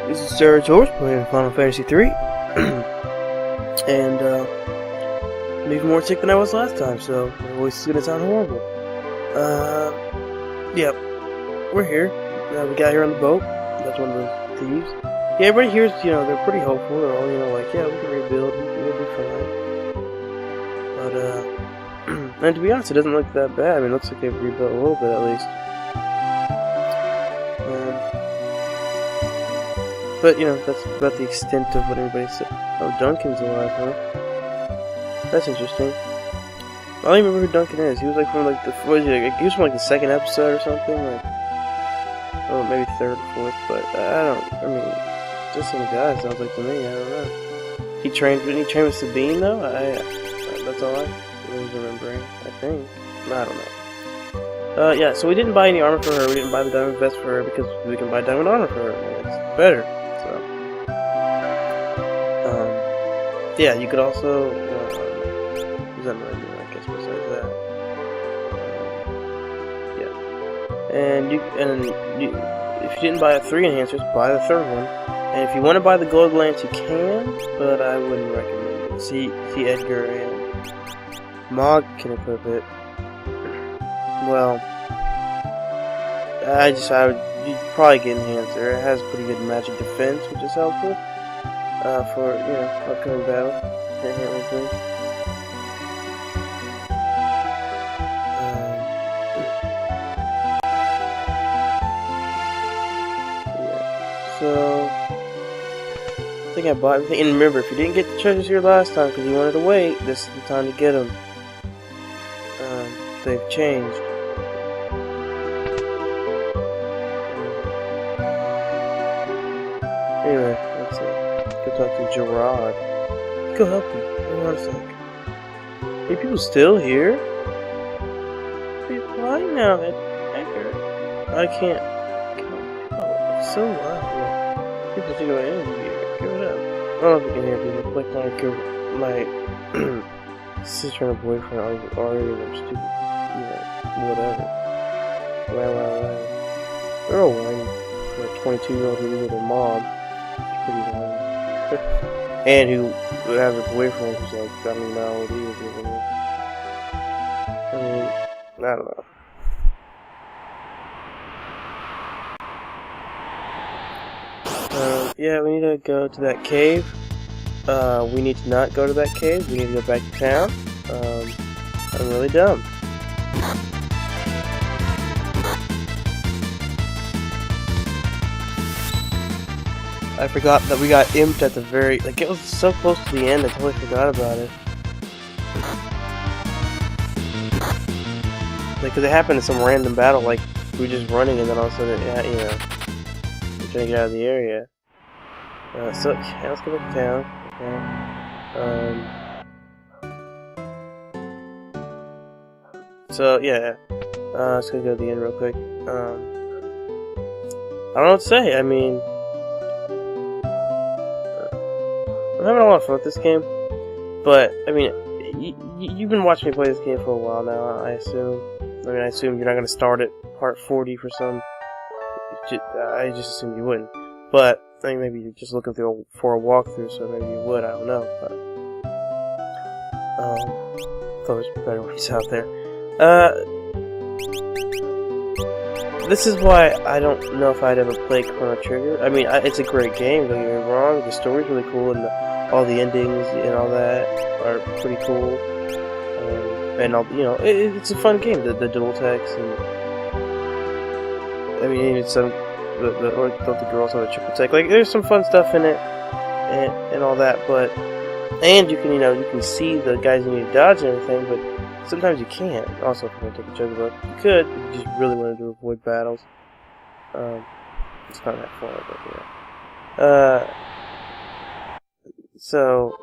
This is Tentacles playing Final Fantasy 3. And, I'm even more sick than I was last time, so my voice is gonna sound horrible. Yeah, we're here. We got here on the boat. That's one of the thieves. Yeah, everybody here is, they're pretty hopeful. They're all, like, yeah, we can rebuild, we'll be fine. But, and to be honest, it doesn't look that bad. I mean, it looks like they've rebuilt a little bit at least. But, that's about the extent of what everybody said. Oh, Duncan's alive, huh? That's interesting. I don't even remember who Duncan is. He was like from like the, what is he, like, he was from like the second episode or something, like, oh, maybe third or fourth, but I mean, just some guy sounds like to me, I don't know. Didn't he train with Sabine though? That's all I was remembering, I think. I don't know. Yeah, so we didn't buy any armor for her, we didn't buy the diamond vest for her, because we can buy diamond armor for her, and it's better. Yeah, you could also, use that menu, I guess, besides that. Yeah. And if you didn't buy 3 enhancers, buy the 3rd one. And if you want to buy the gold lance, you can, but I wouldn't recommend it. See Edgar and Mog can equip it. Well, you'd probably get enhancer. It has pretty good magic defense, which is helpful. For, upcoming battle. So, I think I bought everything. And remember, if you didn't get the treasures here last time because you wanted to wait, this is the time to get them. They've changed. Anyway, that's it. Go talk to Gerard. Go help him. Hang on a sec. Are people still here? Why now, Edgar? I can't. Oh, it's so loud. People think about energy here. Give it up. I don't know if you can hear people. Like my sister and her boyfriend arguing or stupid. Whatever. Wow. They're all whiny for a 22-year-old who lives with her mom. It's pretty whiny. And who has a boyfriend who's like, I don't even know how old he is. I mean, I don't know. Yeah, we need to go to that cave. We need to not go to that cave. We need to go back to town. I'm really dumb. I forgot that we got imped at the very, like, it was so close to the end, I totally forgot about it. Like, cause it happened in some random battle, like, we were just running and then all of a sudden, we're trying to get out of the area. So, yeah, let's go back to town. Okay. So, yeah, let's go to the end real quick. I don't know what to say, I mean, I'm having a lot of fun with this game, but, I mean, you've been watching me play this game for a while now, I assume. I assume you're not going to start at part 40 for some... I just assumed you wouldn't. But, I think maybe you're just looking for a walkthrough, so maybe you would, I don't know. But, thought there's better ways out there. This is why I don't know if I'd ever play Chrono Trigger. I mean, it's a great game, don't get me wrong. The story's really cool, and all the endings and all that are pretty cool. And all, it's a fun game. The dual text, and I mean, even some the girls have a triple tech. Like, there's some fun stuff in it, and all that. But you can you can see the guys you need to dodge and everything, but sometimes you can't. Also, if you want to take a joke about it, you could if you just really wanted to avoid battles. It's not that far, but yeah. So,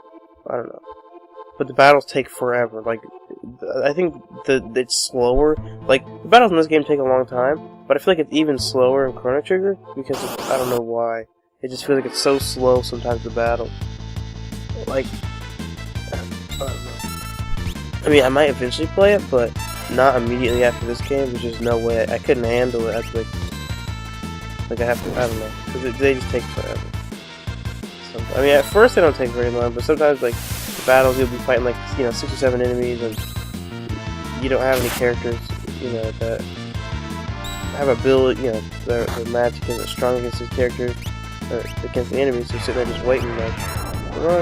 I don't know. But the battles take forever. Like, I think it's slower. Like, the battles in this game take a long time, but I feel like it's even slower in Chrono Trigger because I don't know why. It just feels like it's so slow sometimes, the battle. Like, I don't know. I mean, I might eventually play it, but not immediately after this game. There's just no way. I couldn't handle it. Like I have to, I don't know. Because they just take forever. I mean, at first they don't take very long, but sometimes, like, the battles you'll be fighting, like, 6 or 7 enemies, and you don't have any characters, that have ability, their magic isn't strong against these characters, or against the enemies, so you're sitting there just waiting, like,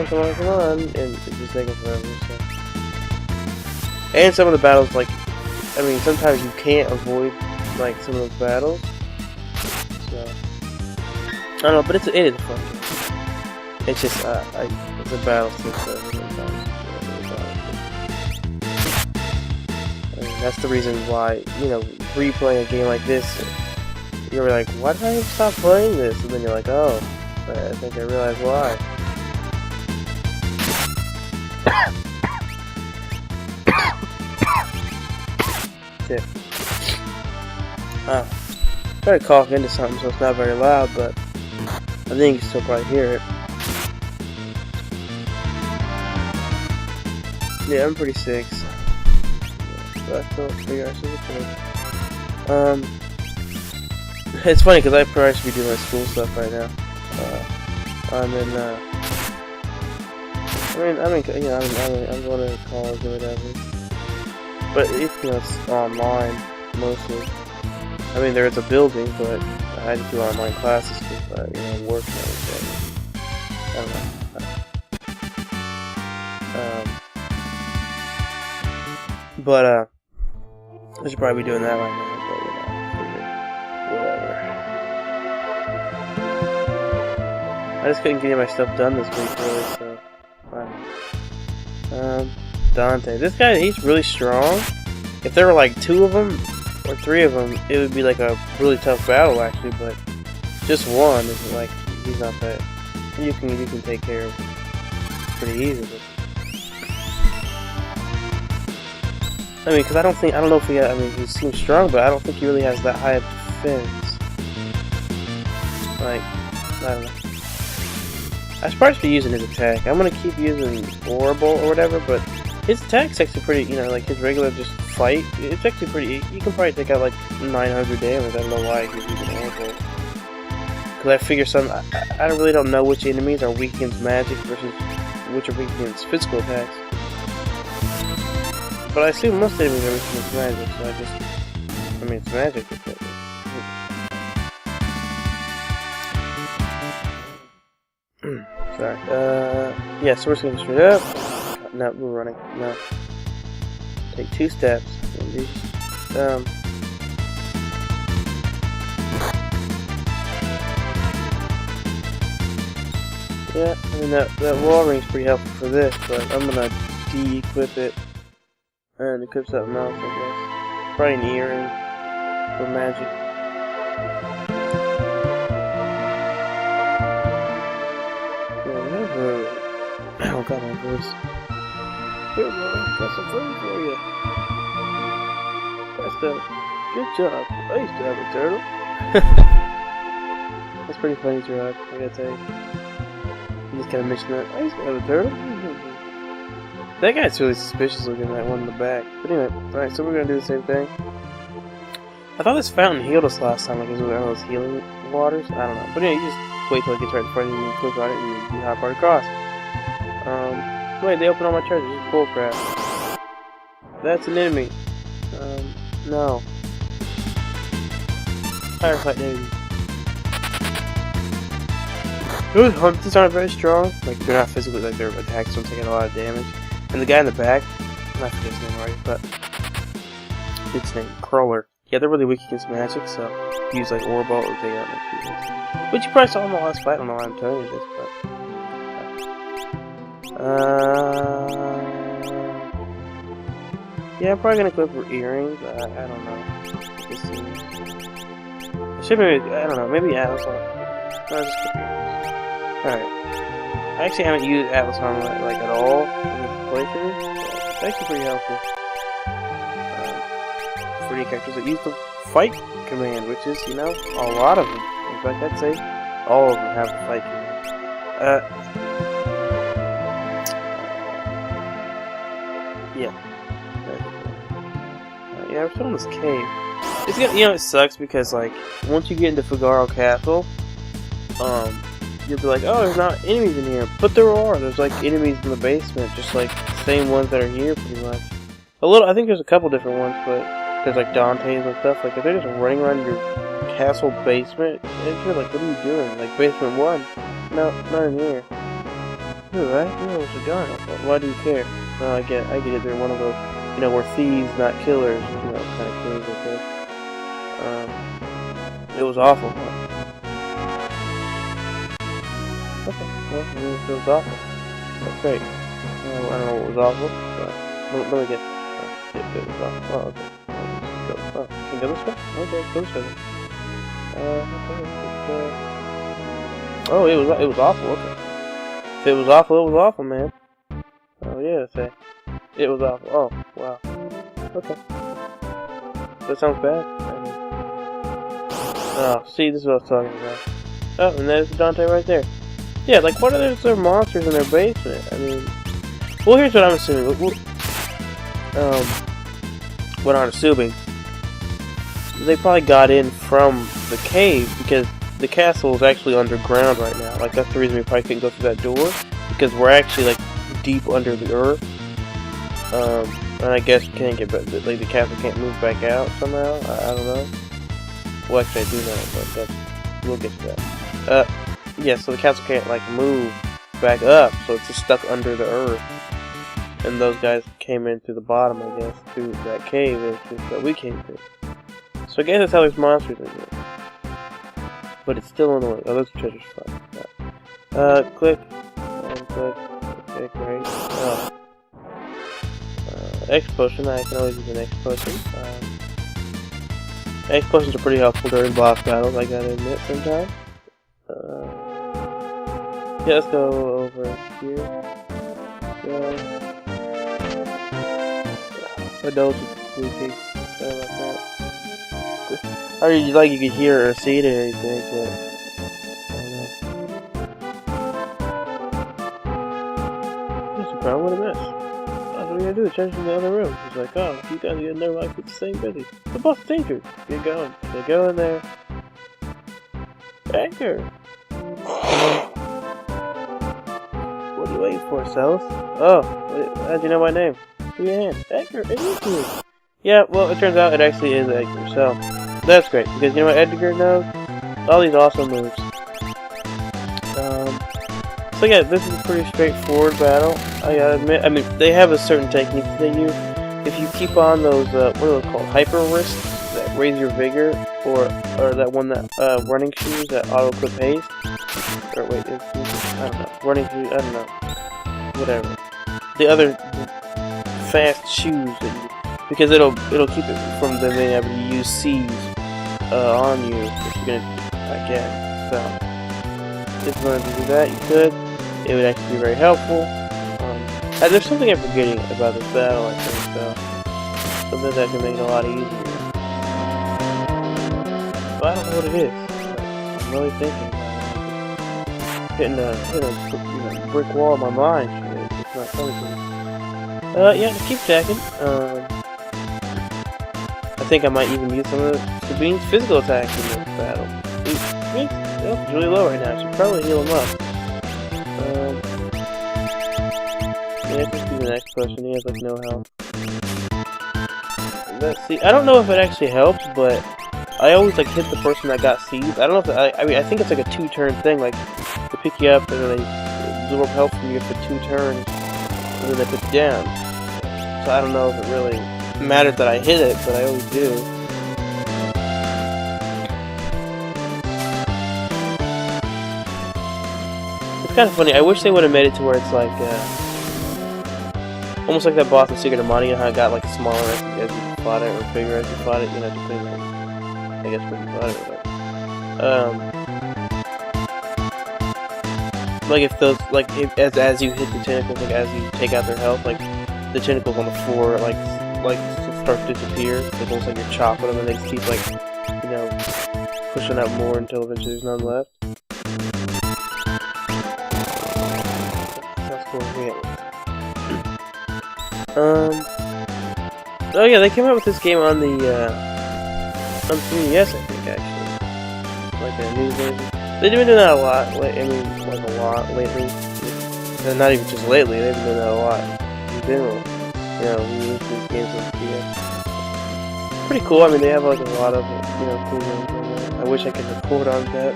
come on, and it's just taking forever, so. And some of the battles, like, I mean, sometimes you can't avoid, like, some of those battles, so, I don't know, but it is fun. It's just, it's a battle sometimes. I mean, that's the reason why, replaying a game like this, you're like, why did I even stop playing this? And then you're like, oh, I think I realized why. Shit. Try to cough into something so it's not very loud, but I think you can still probably hear it. Yeah, I'm pretty sick. So I still figure out something. It's funny because I probably should be doing my school stuff right now. I'm going to college or whatever. But it's online mostly. I mean, there is a building, but I had to do online classes because work and everything. I don't know. But I should probably be doing that right now. But whatever. I just couldn't get my stuff done this week, really. So, I don't know. Dante. This guy, he's really strong. If there were like 2 of them or 3 of them, it would be like a really tough battle, actually. But just one is like he's not that. You can take care of him pretty easily. I mean, because I don't know if he seems strong, but I don't think he really has that high of defense. Like, I don't know. I should probably be using his attack. I'm gonna keep using Orbital or whatever, but his attack's actually pretty, like his regular just fight, it's actually pretty, you can probably take out like 900 damage. I don't know why he's using Orbital. Because I figure I really don't know which enemies are weak against magic versus which are weak against physical attacks. But I assume most enemies are weak against magic, so it's magic. Sorry. Yeah, so we're just gonna go straight up. No, we're running. No. Take 2 steps. Yeah, I mean that wall ring's pretty helpful for this, but I'm gonna de-equip it and equip something else, I guess. Probably an earring for magic. Oh god, my voice. Here, boy, got some food for you. That's done. Good job. I used to have a turtle. That's pretty funny, Gerard, I gotta tell you. You just kinda mentioned that. I used to have a turtle. That guy's really suspicious looking, that one in the back. But anyway, alright, so we're gonna do the same thing. I thought this fountain healed us last time, like it was one of those healing waters. I don't know. But anyway, you just wait till it gets right in front of you and click on it and you hop right across. Wait, they opened all my treasures. This is bullcrap. That's an enemy. No. Firefight enemy. Those hunters aren't very strong. Like, they're not physically, like, their attacks don't take a lot of damage. And the guy in the back, I forget his name already, but it's named Crawler. Yeah, they're really weak against magic, so use, like, Orbital to take out my people. Which you probably saw in the last fight. I don't know why I'm telling you this, but yeah, I'm probably gonna equip earrings. I don't know. Should maybe, I don't know, maybe Atlas Armor. No, just equip earrings. Alright. I actually haven't used Atlas Armor like at all in this playthrough. It's actually pretty helpful. For any characters that use the fight command, which is, a lot of them. In fact, I'd say all of them have the fight command. Yeah. Yeah, we're still in this cave. It's gonna, it sucks because, like, once you get into Figaro Castle, you'll be like, oh, there's not enemies in here. But there are. There's like enemies in the basement, just like the same ones that are here, pretty much. I think there's a couple different ones, but there's like Dante's and stuff. Like if they're just running around your castle basement, and you're like, what are you doing? Like basement 1? No, not in here. Ooh, right? You know, a gun. Why do you care? I get it. They're one of those, you know, we're thieves, not killers. You know, kind of things like this. It was awful. Okay, well, it was awful. That's great. I don't know what was awful, but let me get. It was awful. Oh, okay. Let's go. Oh, can you go this way? Okay, go this way. Oh, it was awful. Okay. If it was awful, man. Oh yeah, say it was awful. Oh, wow. Okay. That sounds bad. Oh, see, this is what I was talking about. Oh, and there's Dante right there. Yeah, like, what are there monsters in their basement? I mean, well, here's what I'm assuming. What I'm assuming, they probably got in from the cave because the castle is actually underground right now. Like, that's the reason we probably couldn't go through that door, because we're actually like deep under the earth. And I guess you can't get back. Like, the castle can't move back out somehow. I don't know. Well, actually, I do know, but we'll get to that. Yeah, so the castle can't, like, move back up, so it's just stuck under the earth. And those guys came in through the bottom, I guess, through that cave that we came through. So I guess that's how there's monsters in here. But it's still annoying. Oh, those treasure spots. Click. And click. Okay, great. Oh. X potion. I can always use an X potion. X potions are pretty helpful during boss battles, I gotta admit, sometimes. Yeah, let's go over here. Yeah. My nose is leaking. Sorry about that. I mean, like you could hear or see it or anything, but I don't know. What's the problem? What a mess. What are we gonna do? Change in the other room. He's like, oh, you guys get in there like it's the same busy. The boss is dangerous. Get going. So go in there. Anchor. What are you waiting for, Celis? Oh, how'd you know my name? Give me a hand. Edgar, it is you. Yeah, well, it turns out it actually is Edgar, so that's great, because you know what Edgar knows? All these awesome moves. So yeah, this is a pretty straightforward battle, I gotta admit. I mean, they have a certain technique that they use. If you keep on those, what are those called? Hyper wrists that raise your vigor, or that one that, running shoes that auto-clip haste. Or wait, I don't know. Running shoes, I don't know. Whatever. The other fast shoes that you, because it'll keep it from them being able to use C's on you if you're gonna, I guess. So if you wanted to do that, you could. It would actually be very helpful. And there's something I'm forgetting about this battle, I think, so something that can make it a lot easier. But I don't know what it is. I'm really thinking hitting a brick wall in my mind. It's not coming to me. Yeah, just keep attacking. I think I might even use some of Sabine's physical attacks in this battle. He's really low right now, so probably heal him up. Yeah, just do the next person. He has like no health. Let's see. I don't know if it actually helps, but I always like hit the person that got seized. I don't know if I mean I think it's like a 2-turn thing. Like they pick you up and then they absorb health from you for 2 turns, and then they put you down. So I don't know if it really mattered that I hit it, but I always do. It's kind of funny. I wish they would have made it to where it's like almost like that boss in Secret of Mana, you know how it got like smaller as you fought it, or bigger as you fought it, you know, depending on, I guess, when you fought it or whatever. Like if those, like if, as you hit the tentacles, like as you take out their health, like the tentacles on the floor, like start to disappear. It's almost like you're chopping them, and they just keep like, you know, pushing out more until eventually there's none left. That's cool. Yeah. Oh yeah, they came out with this game on the on 3DS, I think, actually. Like a new version. They've been doing that a lot. I mean, like a lot lately. And not even just lately. They've been doing that a lot in general. You know, we use these games on PS. Pretty cool. I mean, they have like a lot of cool games on there. I wish I could record on that.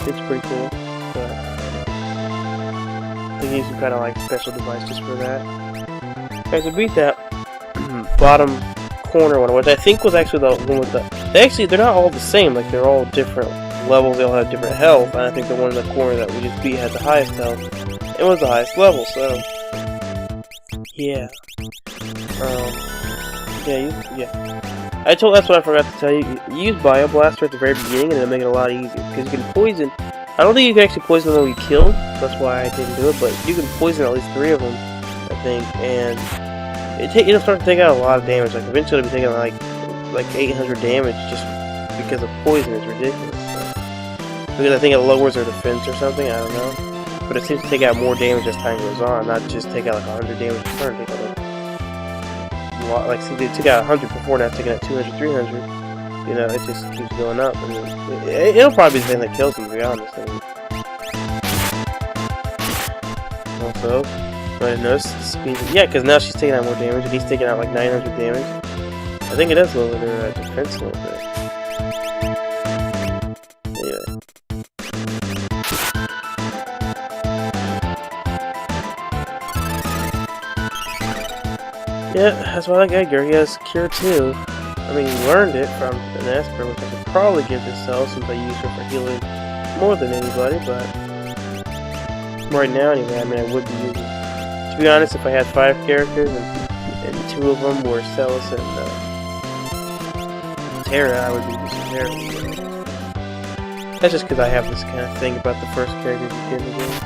It's pretty cool. But they use some kind of like special device just for that. Okay, so beat that bottom corner one, which I think was actually the one with the. They're not all the same. Like they're all different levels. They all have different health, and I think the one in the corner that we just beat had the highest health. It was the highest level, so yeah. That's what I forgot to tell you. You use Bio Blaster at the very beginning, and it'll make it a lot easier because you can poison. I don't think you can actually poison them when you kill. That's why I didn't do it. But you can poison at least 3 of them, I think, and it'll start to take out a lot of damage. Like eventually, it'll be taking like 800 damage just because of poison. It's ridiculous. So. Because I think it lowers their defense or something. I don't know. But it seems to take out more damage as time goes on, not just take out like 100 damage per turn. Take out like see, they took out 100 before, now taking out 200, 300. You know, it just keeps going up. I mean, it'll probably be the thing that kills him, to be honest. I mean. Also, I noticed speed. Yeah, because now she's taking out more damage, and he's taking out like 900 damage. I think it does lower their defense a little bit. Anyway. Yeah, that's why I like Edgar. He has Cure too. I mean, he learned it from an Esper, which I should probably give to Cell since I use her for healing more than anybody, but right now anyway, I mean, I would be using. To be honest, if I had 5 characters and 2 of them were Celis and Terra, I would be using Terra. That's just because I have this kind of thing about the first characters you get in the game.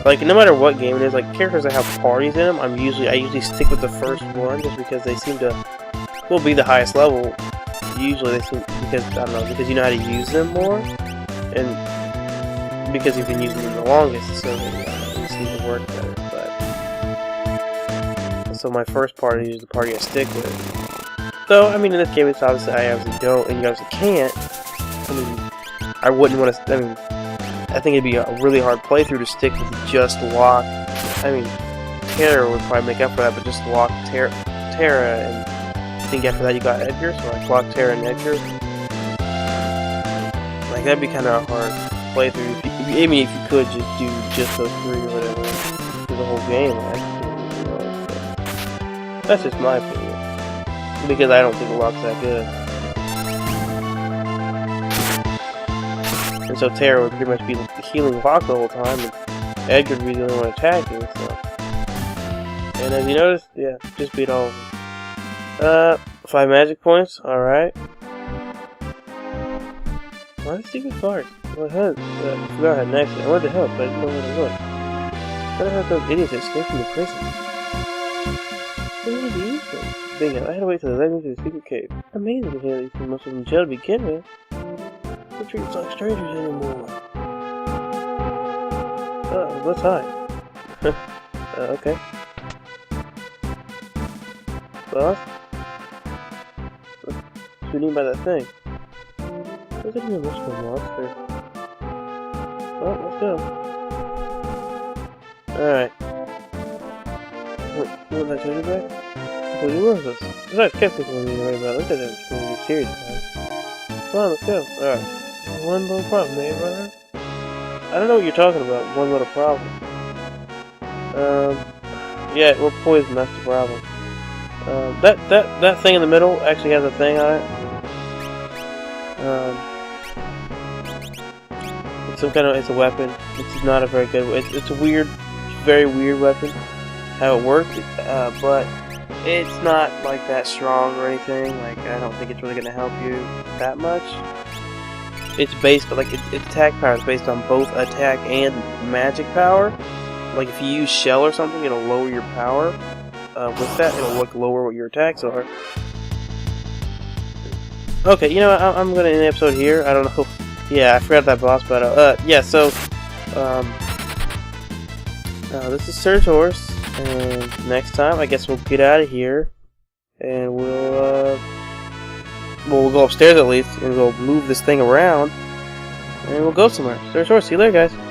Like, no matter what game it is, like, characters that have parties in them, I usually stick with the first one just because they seem to, will be the highest level. Usually they seem, because, I don't know, because you know how to use them more, and because you've been using them the longest, so they seem to work better, but, so my first party is the party I stick with. So, I mean, in this game, it's obviously, I obviously don't, and you obviously can't. I mean, I wouldn't want to, I mean, I think it'd be a really hard playthrough to stick with just Locke. I mean, Terra would probably make up for that, but just Locke, Terra, and I think after that you got Edgar, so like Locke, Terra, and Edgar. Like, that'd be kind of a hard playthrough. If you could just do just those 3 or whatever for the whole game, actually, you know, so. That's just my opinion. Because I don't think Locke's that good. And so Terra would pretty much be healing Locke the whole time, and Edgar would be the only one attacking, so. And as you noticed, yeah, just beat all of them. 5 magic points, alright. Why did Secret Card? What had? I forgot I had next. I wanted to help, but I didn't know where to look. How did I have those idiots escape from the prison? What did they use them? Bingo, I had to wait till they led me to the secret cave. Amazing to hear these things must have been jail to begin with. Don't treat us like strangers anymore. Let's hide. Okay. Boss? What do you mean by that thing? What's it mean, what's the monster? Well, let's go. Alright. What did I tell you about? What was this? Besides, skeptical when you worry about it. Look at it, it's going to be serious about it. Come on, let's go. Alright. One little problem, eh, brother? I don't know what you're talking about, one little problem. Yeah, we're poisoned, that's the problem. That thing in the middle actually has a thing on it. It's some kind of, it's a weapon. It's not a very good, it's a weird, very weird weapon, how it works, but it's not like that strong or anything. Like, I don't think it's really going to help you that much. It's based, like, its attack power is based on both attack and magic power. Like, if you use shell or something, it'll lower your power. With that, it'll lower what your attacks are. Okay, you know what, I'm going to end the episode here. I don't know. Yeah, I forgot that boss battle. Yeah, so, this is Surge Horse, and next time, I guess we'll get out of here, and we'll go upstairs at least, and we'll move this thing around, and we'll go somewhere. So, see you later, guys.